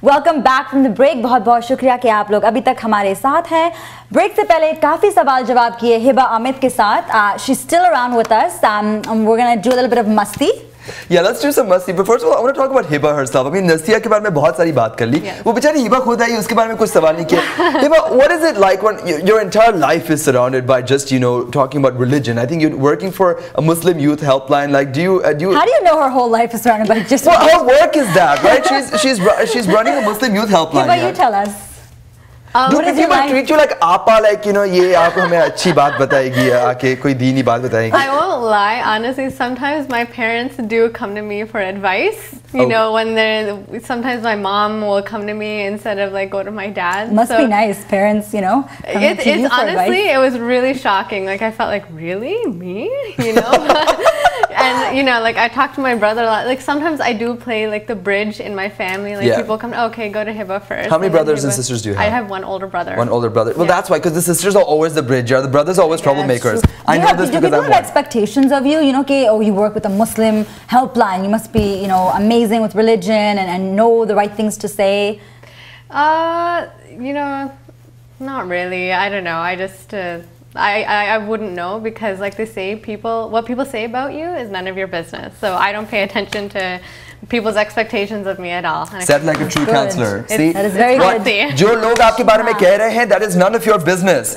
Welcome back from the break. बहुत बहुत शुक्रिया कि आप लोग अभी तक हमारे साथ हैं। ब्रेक से पहले काफ़ी सवाल जवाब किए हिबा अमित के साथ। She still around with us. We're gonna do a little bit of मस्ती. Yeah, let's do some must see. But first of all, I want to talk about Hiba herself. I mean, Naseeha के बारे में बहुत सारी बात कर ली. वो बेचारी हिबा खुद आई, उसके बारे में कुछ सवाल नहीं किया. Hiba, what is it like when your entire life is surrounded by just, you know, talking about religion? I think you're working for a Muslim youth helpline. Like, do you? How do you know her whole life is surrounded by just? Well, her work is that, right? She's running a Muslim youth helpline. Hiba, you tell us. Do people treat you like apa, like, you know, ये आप हमें अच्छी बात बताएगी आके कोई दीनी बात बताएगी? I won't lie, honestly, sometimes my parents do come to me for advice. You know, when sometimes my mom will come to me instead of like go to my dad. Must be nice, parents, you know. It's honestly, it was really shocking. Like I felt like, really? Me? You know? And you know, like I talk to my brother a lot. Like sometimes I do play like the bridge in my family. Like people come, okay, go to Hiba first. How many brothers and sisters do you have? I have one older brother. One older brother. Well, that's why, because the sisters are always the bridge. The brothers are always troublemakers. I know this because I'm one. Do people have expectations of you? You know, okay, oh, you work with a Muslim helpline. You must be, you know, amazing with religion and know the right things to say. You know, not really. I don't know. I just. I wouldn't know because like they say what people say about you is none of your business. So I don't pay attention to people's expectations of me at all. Said like a true counselor. See, that is very good. जो लोग आपके बारे में कह रहे हैं, that is none of your business.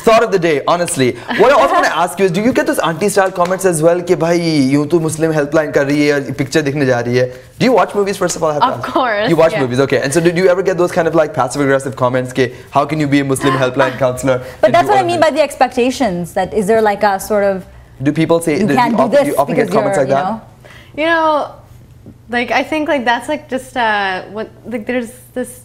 Thought of the day, honestly. What I also want to ask you is, do you get those anti-style comments as well? कि भाई यूं तो Muslim helpline कर रही है, picture दिखने जा रही है. Do you watch movies first of all? Of course. You watch movies, okay. And so, did you ever get those kind of like passive-aggressive comments? कि how can you be a Muslim helpline counselor? But that's what I mean by the expectations. That is there like a sort of? Do people say you can't do this? Do you often get comments like that? You know, like I think like that's like just like there's this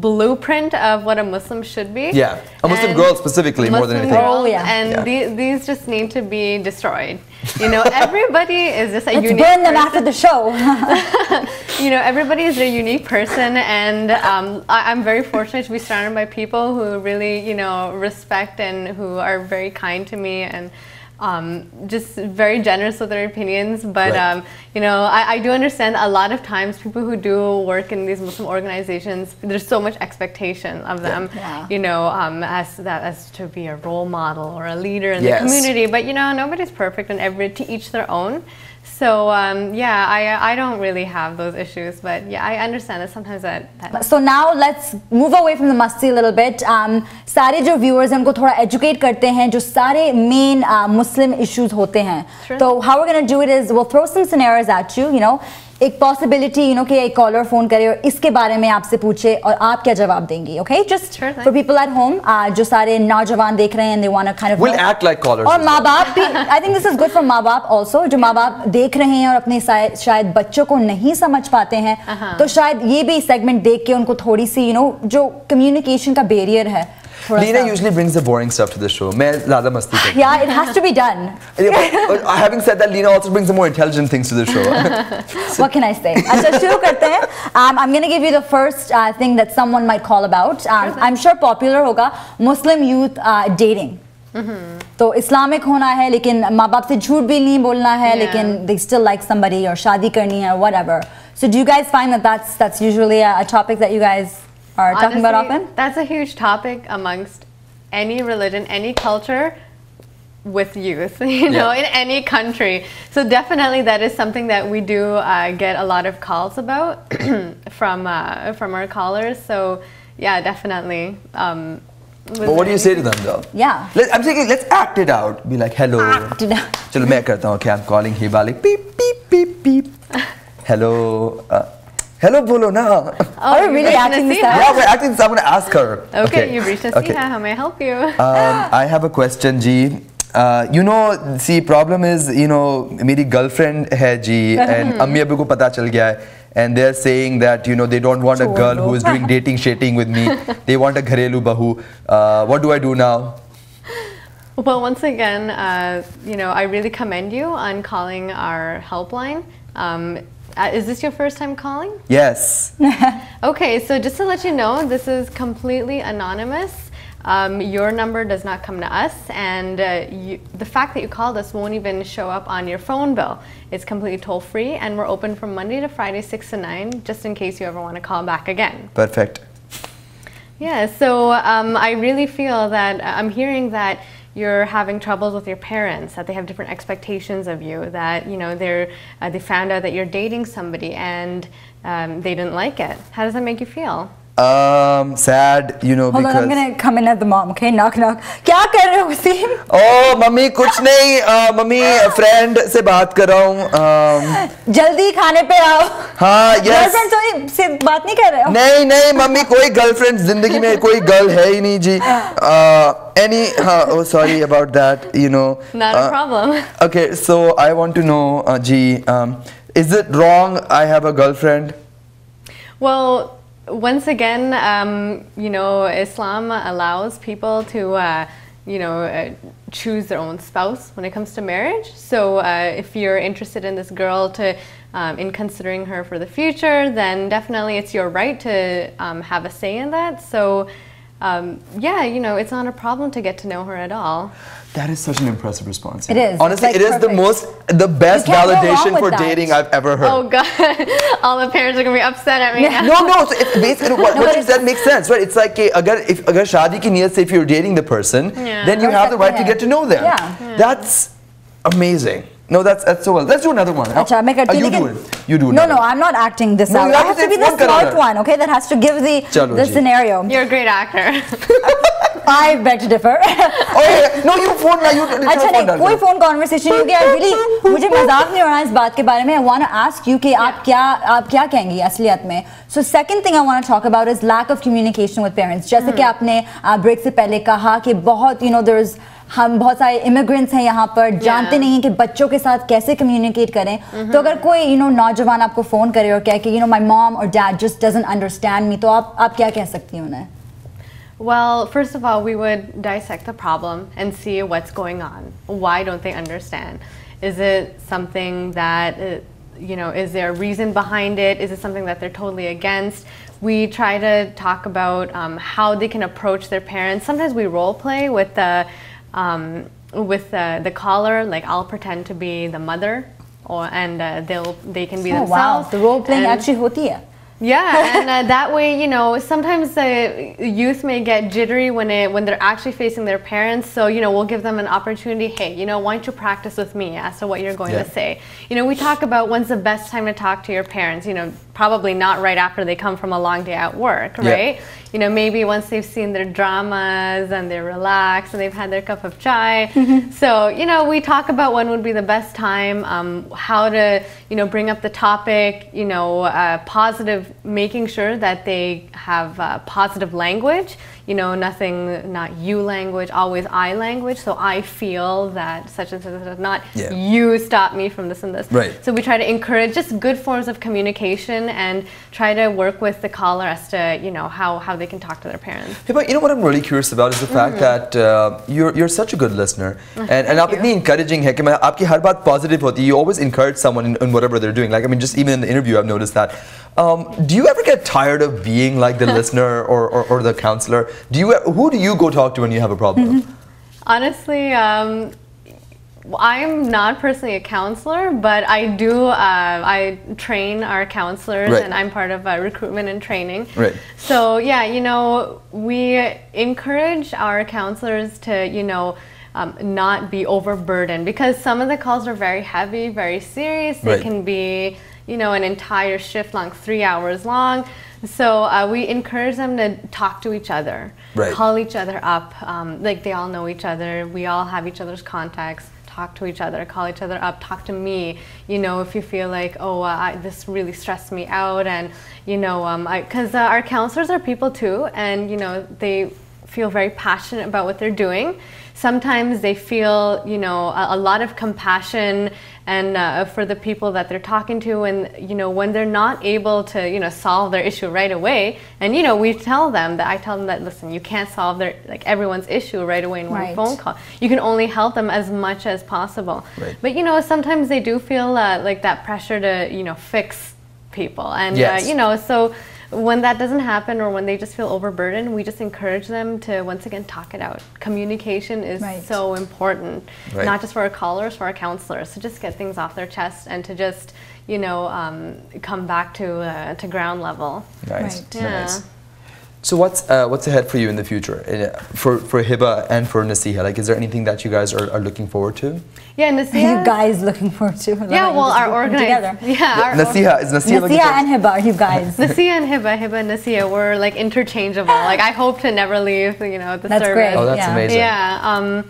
blueprint of what a Muslim should be. Yeah, a Muslim girl specifically more than anything. Girl, and these just need to be destroyed. You know, everybody is just a unique. Let's burn them after the show. You know, everybody is a unique person, and I'm very fortunate to be surrounded by people who really, you know, respect and who are very kind to me and. Just very generous with their opinions, but you know, I do understand a lot of times people who do work in these Muslim organizations, there's so much expectation of them, you know, as to be a role model or a leader in the community. But you know, nobody's perfect, and to each their own. So yeah, I don't really have those issues, but yeah, I understand that sometimes that. So now let's move away from the masti a little bit. सारे जो viewers हैं उनको थोड़ा educate करते हैं जो सारे main Muslim issues होते हैं. So how we're gonna do it is we'll throw some scenarios at you, you know. एक possibility, you know, कि एक caller phone करे और इसके बारे में आपसे पूछे और आप क्या जवाब देंगी, okay? Just for people at home, जो सारे नौजवान देख रहे हैं and they want to kind of. We'll act like callers. और माँ बाप भी, I think this is good for माँ बाप also, जो माँ बाप देख रहे हैं और अपने शायद बच्चों को नहीं समझ पाते हैं, तो शायद ये भी segment देख के उनको थोड़ी सी, you know, जो communication का barrier है. Lina usually brings the boring stuff to the show. मैं ज़्यादा मस्ती करती हूँ. Yeah, it has to be done. Having said that, Lina also brings the more intelligent things to the show. What can I say? अच्छा शुरू करते हैं. I'm gonna give you the first thing that someone might call about. I'm sure popular होगा Muslim youth dating. तो Islamic होना है लेकिन माँ बाप से झूठ भी नहीं बोलना है लेकिन they still like somebody और शादी करनी है whatever. So do you guys find that that's usually a topic that you guys are talking about often? That's a huge topic amongst any religion, any culture with youth, you know, in any country. So definitely that is something that we do get a lot of calls about from our callers. So yeah, definitely. But what do you say to them though? Yeah. I'm thinking, let's act it out. Be like, hello. Act it out. चलो मैं करता हूँ. Okay, I'm calling Hiba. Like beep beep beep beep. Hello. Hello, bolo na. Oh, you're really acting this out? Yeah, we're acting this out. I'm going to ask her. Okay, you've reached Naseeha. How may I help you? I have a question, Ji. You know, see, problem is, you know, मेरी girlfriend है Ji, and अम्मी अब्बू को पता चल गया है. And they're saying that, you know, they don't want a girl who is doing dating shitting with me. They want a घरेलू बहू. What do I do now? Well, once again, you know, I really commend you on calling our helpline. Is this your first time calling? Yes. Okay, so just to let you know, this is completely anonymous. your number does not come to us, and the fact that you called us won't even show up on your phone bill. It's completely toll-free, and we're open from Monday to Friday, 6 to 9, just in case you ever want to call back again. Perfect. Yeah, so I really feel that I'm hearing that you're having troubles with your parents, that they have different expectations of you, that they found out that you're dating somebody and they didn't like it. How does that make you feel? Sad, Hold because... on, I'm gonna come in at the mom, okay? Knock, knock. क्या कर रहे हो Wasim? Oh, mummy कुछ नहीं, mummy friend से बात कर रहा हूँ. जल्दी खाने पे आओ. हाँ, yes. Girlfriend से बात नहीं कर रहे हो? नहीं, मम्मी कोई girlfriend जिंदगी में कोई girl है ही नहीं जी. Oh, sorry about that, Not a problem. Okay, so I want to know, Ji, is it wrong I have a girlfriend? Well, once again, Islam allows people to, choose their own spouse when it comes to marriage. So if you're interested in this girl in considering her for the future, then definitely it's your right to have a say in that. So yeah, it's not a problem to get to know her at all. That is such an impressive response. It is. Honestly, like it is the best validation for dating I've ever heard. Oh God, all the parents are gonna be upset at me. Yeah. now. No. So it's basically what you said makes sense, right? It's like if shaadi ki niyat se if you're dating the person, then you have the right to get to know them. Yeah. That's amazing. No, that's so well. Let's do another one. You do it. You do it. No, I'm not acting this out. I have to be the smart one, okay? That has to give the scenario. You're a great actor. I beg to differ. No, you phone ना you. अच्छा नहीं, कोई phone conversation नहीं होगी. I really मुझे मजाक नहीं उड़ाना इस बात के बारे में. I want to ask you कि आप क्या कहेंगी असलियत में. So second thing I want to talk about is lack of communication with parents. जैसे कि आपने break से पहले कहा कि बहुत there's हम बहुत सारे इमिग्रेंट्स हैं यहाँ पर जानते नहीं हैं कि बच्चों के साथ कैसे कम्युनिकेट करें. तो अगर कोई नौजवान आपको फ़ोन करे और कहे कि my mom or dad just doesn't understand me, तो आप क्या कह सकती हैं उन्हें? Well, first of all, we would dissect the problem and see what's going on. Why don't they understand? Is it something that, is there a reason behind it? Is it something that they're totally against? We try to talk about how they can approach their parents. Sometimes we role play with the caller, like I'll pretend to be the mother, and they can be themselves. Wow, the role playing actually hoti hai. Yeah, and that way, sometimes the youth may get jittery when they're actually facing their parents. So, we'll give them an opportunity. Hey, why don't you practice with me as to what you're going to say? We talk about when's the best time to talk to your parents. Probably not right after they come from a long day at work, right? Maybe once they've seen their dramas and they're relaxed and they've had their cup of chai. So, we talk about when would be the best time, how to, bring up the topic, positive, making sure that they have positive language, not you language, always I language. So I feel that such and such, not you stop me from this and this. Right. So we try to encourage just good forms of communication and try to work with the caller as to, how they can talk to their parents. Hey, but what I'm really curious about is the fact that you're such a good listener, and आप इतनी encouraging है कि मैं आपकी हर बात positive होती है. You always encourage someone in whatever they're doing. Like, I mean, just even in the interview, I've noticed that. Do you ever get tired of being like the listener or the counselor? Who do you go talk to when you have a problem? Honestly, I'm not personally a counselor, but I train our counselors, and I'm part of recruitment and training. Right. So yeah, we encourage our counselors to, not be overburdened, because some of the calls are very heavy, very serious. They can be, an entire shift long, 3 hours long. So we encourage them to talk to each other, call each other up, like they all know each other, we all have each other's contacts, talk to each other, call each other up, talk to me, if you feel like, this really stressed me out, and, because our counselors are people too, and, they feel very passionate about what they're doing. Sometimes they feel, a lot of compassion and for the people that they're talking to, and when they're not able to solve their issue right away, and we tell them that, I tell them that, listen, you can't solve everyone's issue right away in one phone call. You can only help them as much as possible. But sometimes they do feel like that pressure to fix people, and so when that doesn't happen or when they just feel overburdened, we just encourage them to once again talk it out. Communication is so important, not just for our callers, for our counselors, to just get things off their chest and to just, you know, come back to ground level. Nice. Yeah. Nice. So what's ahead for you in the future, for Hiba and for Naseeha? Like, is there anything that you guys are looking forward to? Yeah, Naseeha. You guys looking forward to? Yeah, well, our organizers. Yeah, Naseeha and Hiba, are you guys? Naseeha and Hiba and Naseeha, we're like interchangeable. Like, I hope to never leave, you know, the That's service. great. Oh, that's amazing. Yeah.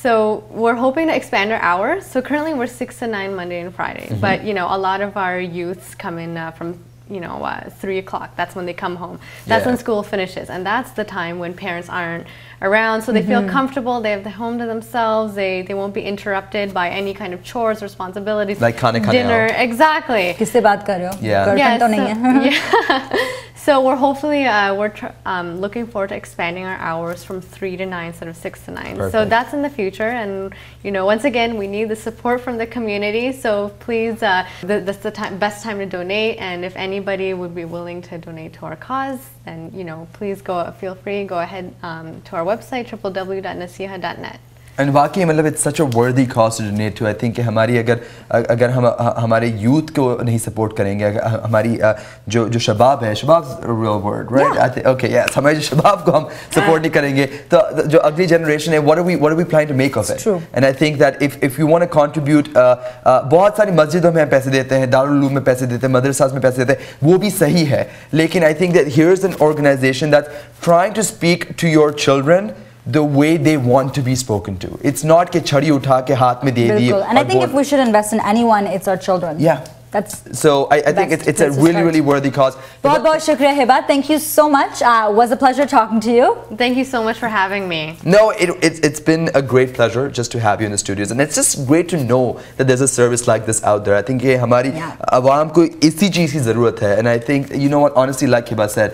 So we're hoping to expand our hours. So currently we're 6 to 9 Monday and Friday. But, you know, a lot of our youths come in from, you know, 3 o'clock. That's when they come home. That's when school finishes. And that's the time when parents aren't around. So they feel comfortable. They have the home to themselves. They won't be interrupted by any kind of chores, responsibilities. Like dinner. Exactly. किससे बात कर रहे हो? Yeah. तो नहीं है. Yeah. So we're hopefully looking forward to expanding our hours from 3 to 9 instead of 6 to 9. Perfect. So that's in the future, and you know, once again, we need the support from the community. So please, that's the best time to donate. And if anybody would be willing to donate to our cause, then you know, please feel free, go ahead to our website www.naseeha.net. And वाकई मतलब it's such a worthy cause to donate to. I think कि हमारी अगर हम हमारे youth को नहीं support करेंगे, हमारी जो शबाब है, शबाब's a real word, right? Yeah. I think, okay, yes, हमारे जो शबाब को हम support नहीं करेंगे, तो जो अगली generation है, what are we planning to make of it? True. And I think that if you want to contribute, बहुत सारी मस्जिदों में पैसे देते हैं, दारुल उलूम में पैसे देते हैं, मदरसास में पैसे देते हैं, वो भी सही है. लेकिन I think that here's an organization that's trying to speak to your children the way they want to be spoken to. It's not कि छड़ी उठा के हाथ में दे दी. And I think if we should invest in anyone, it's our children. Yeah. So I think it's a really worthy cause. बहुत बहुत शुक्रिया Hiba. Thank you so much. Was a pleasure talking to you. Thank you so much for having me. No, it's been a great pleasure just to have you in the studios, and it's just great to know that there's a service like this out there. I think ये हमारी आवाम को इसी चीज़ की ज़रूरत है, and I think, you know what, honestly, like Hiba said,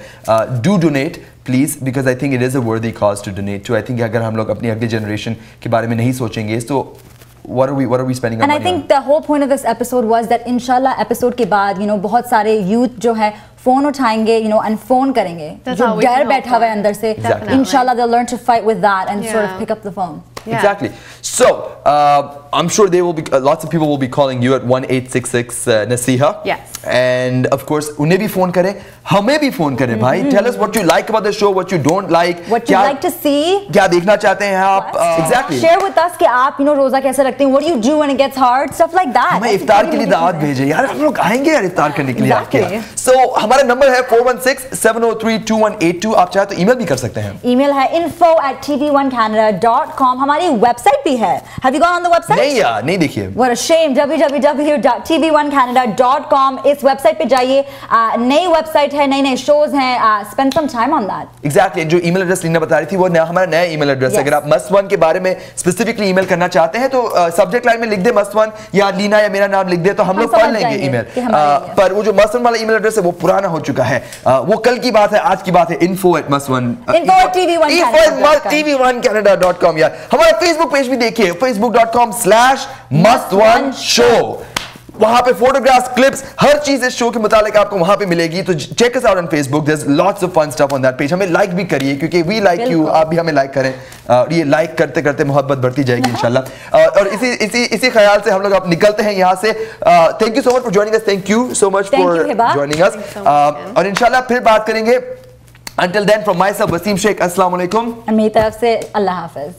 do donate. Please, because I think it is a worthy cause to donate to. I think अगर हम लोग अपनी अगली generation के बारे में नहीं सोचेंगे, so what are we spending our money on? And I think the whole point of this episode was that inshallah episode के बाद, you know, बहुत सारे youth जो है phone उठाएंगे, you know, and phone करेंगे. जो डर बैठा हुआ है अंदर से, inshallah they'll learn to fight with that and sort of pick up the phone. Yeah. Exactly. So I'm sure they will be. Lots of people will be calling you at 1-866 Naseeha. Yes. And of course, उन्हें भी phone करें, हमें भी phone करें, भाई. Tell us what you like about the show, what you don't like. What you like to see. क्या देखना चाहते हैं आप? Exactly. Share with us कि आप, you know, रोजा कैसे रखते हैं. What do you do when it gets hard? Stuff like that. हमें इफ्तार के लिए दावत भेजें. यार हम लोग आएंगे यार इफ्तार करने के लिए आपके. So हमारा number है 416-703-2182. आप चाहे तो email भी कर सकते हैं. Email है info@tv1canada.com. हमारी website भी है. Have you gone on the website? नहीं यार, नहीं देखिए. What a shame. www.tv1canada.com. इस website पे जाइए. नई website है, नए shows हैं. Spend some time on that. Exactly. जो email address लीना बता रही थी वो हमारा नया email address है. अगर आप मस्ट वन के बारे में specifically email करना चाहते हैं तो subject line में लिख दे मस्ट वन या लीना या मेरा नाम लिख दे तो हम लोग पढ़ लेंगे email. पर वो जो मस्ट वन वाला email address है वो पुराना हो चुका है. वो कल की बात है, आज की बात है. info@tv1canada.com. यार हमारा Facebook पेज भी देखिए, facebook.com/must1show. वहाँ पे फोटोग्राफ्स, क्लिप्स, हर चीज इस शो के मुतालिक आपको वहाँ पे मिलेगी. तो check us out on Facebook. There is lots of fun stuff on that page. हमें लाइक भी करिए क्योंकि वी लाइक यू. आप भी हमें लाइक करें. ये लाइक करते करते मोहब्बत बढ़ती जाएगी इंशाल्लाह. और इसी ख्याल से हम लोग अब निकलते हैं यहाँ से. Thank you so much for joining us. Thank you so much for joining us. और इंशाल्लाह फिर बात करेंगे. Until then, from myself, Wasim Sheikh, Assalamu Alaikum. मेरी तरफ से अल्लाह हाफिज.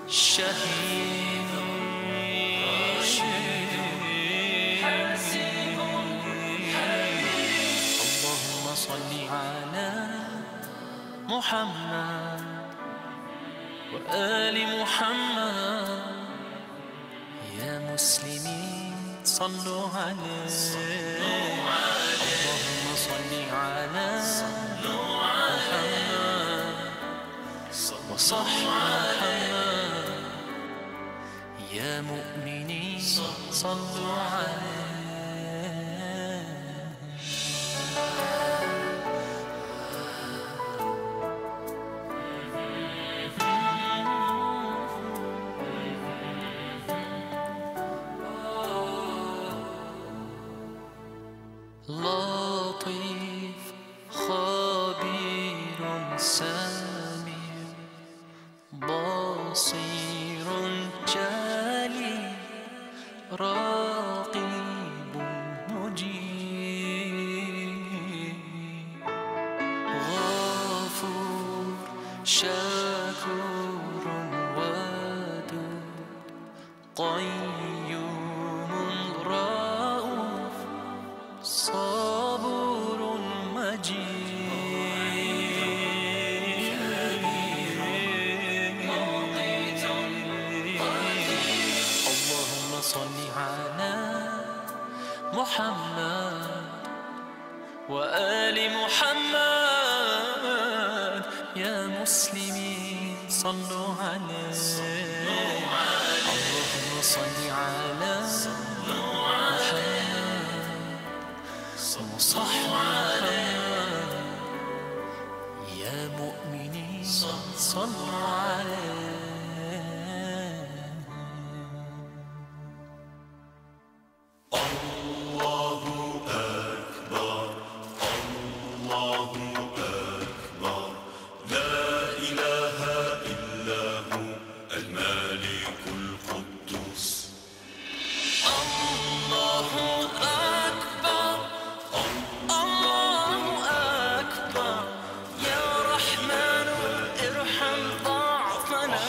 شهيد محمد وآل محمد يا مسلمين صلوا عليه اللهم صل على محمد وصح محمد يا مؤمنين صلوا عليه لطيف خبير سميع بصير جليل رقيب مجيب غفور شكور ودود قيوم رؤوف صبور مجيد اللهم صل على محمد وآل محمد يا مسلمين صلوا عليه اللهم صل على محمد وصح محمد يا مؤمنين صلوا عليه الله أكبر الله أكبر لا إله إلا هو الملك القدوس الله أكبر الله أكبر يا رحمن ارحم ضعفنا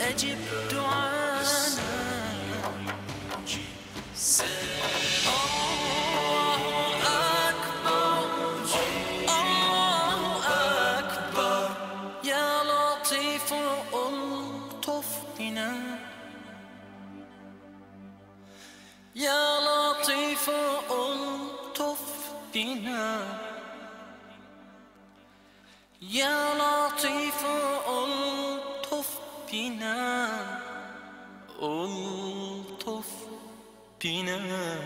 أجب دعانا الله أكبر الله أكبر يا لطيف ألطف بنا يا لطيف ألطف بنا يا لطيف ألطف بنا ألطف بنا